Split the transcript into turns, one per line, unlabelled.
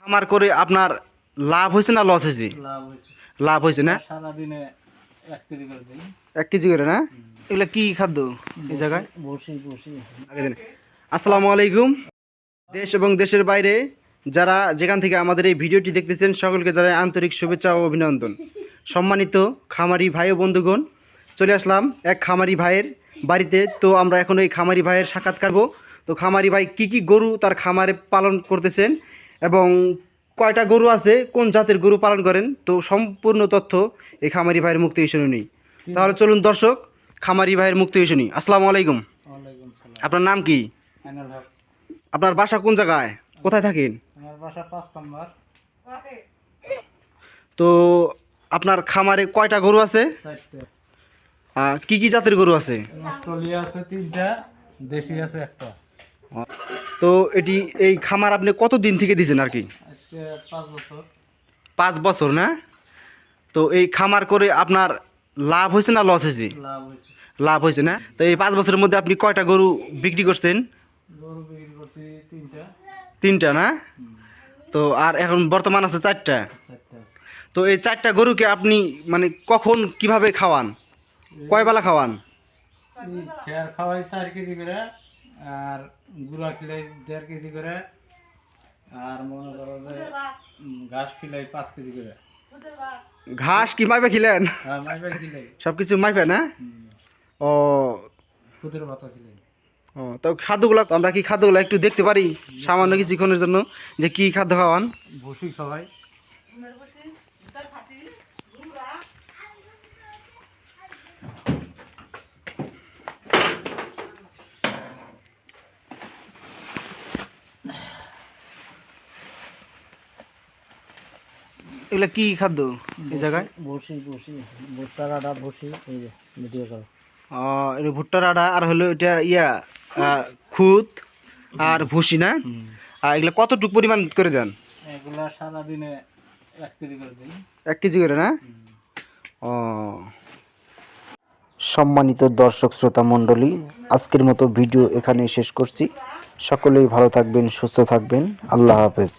আমার করে আপনার লাভ হয়েছে না লস হয়েছে? লাভ হয়েছে না?
সারাদিনে 1 কেজি করে দিই।
1 কেজি করে না? এগুলা কি খাদ্য এই জায়গায়?
বসি
আসসালামু আলাইকুম। দেশ এবং দেশের বাইরে যারা যেখান থেকে আমাদের এই ভিডিওটি দেখতেছেন সকলকে জানাই আন্তরিক শুভেচ্ছা ও অভিনন্দন। সম্মানিত খামারি ভাই ও বন্ধুগণ, চলে আসলাম এক খামারি ভাইয়ের বাড়িতে। তো আমরা এখন এই খামারি ভাইয়ের সাক্ষাৎকার করব। তো খামারি ভাই কি গরু তার খামারে পালন করতেছেন এবং কয়টা গরু আছে, কোন জাতের গরু পালন করেন, তো সম্পূর্ণ তথ্য এই খামারি ভাইয়ের মুখ থেকে শুনে নিই। তাহলে চলুন দর্শক, খামারি ভাইয়ের মুখ থেকে শুনি। আসসালামু আলাইকুম।
ওয়ালাইকুম সালাম।
আপনার নাম কি?
আইনাল হক।
আপনার বাসা কোন জায়গায়, কোথায় থাকেন?
আমার বাসা 5 নম্বর।
তো আপনার খামারে কয়টা গরু আছে?
4টা।
কি জাতের গরু আছে?
অস্ট্রেলিয়া আছে 3টা, দেশি আছে 1টা।
তো এই খামার আপনি কত দিন থেকে দিয়েছেন আর কি?
আজকে 5 বছর।
5 বছর না? তো এই খামার করে আপনার লাভ হয়েছে না লস হয়েছে?
লাভ হয়েছে।
লাভ হয়েছে না? তো এই 5 বছরের মধ্যে আপনি কয়টা গরু বিক্রি করছেন?
গরু বিক্রি করছি 3টা।
3টা না? তো আর এখন বর্তমান আছে 4টা।
4টা।
তো এই 4টা গরুকে আপনি মানে কখন কিভাবে খাওয়ান, কয় বেলা খাওয়ান?
খেয়ার খাওয়াই 4 কেজি করে, আর গুঁড়া খিলাই 1.5 কেজি করে, আর মনে করো যে ঘাস খিলাই 5 কেজি করে।
ঘাস কি মাইপে খিলেন?
হ্যাঁ, মাইপা খিলাই।
সব কিছু মাইপে না? ও
খুদের ভাতা খিলাই।
ও, তো খাদ্যগুলো আমরা কি খাদ্যগুলো একটু দেখতে পারি সামান্য কিছুক্ষণের জন্য, যে কি খাদ্য খাওয়ান?
ভুসি খাওয়াই।
এগুলা কি খাদ্য এই জায়গায়?
বসি ভুট্টার আটা বসি, এই যে ভিডিও করো।
এটা ভুট্টার আটা, আর হলো এটা খুদ আর ভুসি না? আর এগুলা কতটুকু পরিমাণ করে দেন?
এগুলা সারাদিনে 1 কেজি করে দিই।
1 কেজি করে না? ও, সম্মানিত দর্শক শ্রোতা মণ্ডলী, আজকের মতো ভিডিও এখানেই শেষ করছি। সকলেই ভালো থাকবেন, সুস্থ থাকবেন। আল্লাহ হাফেজ।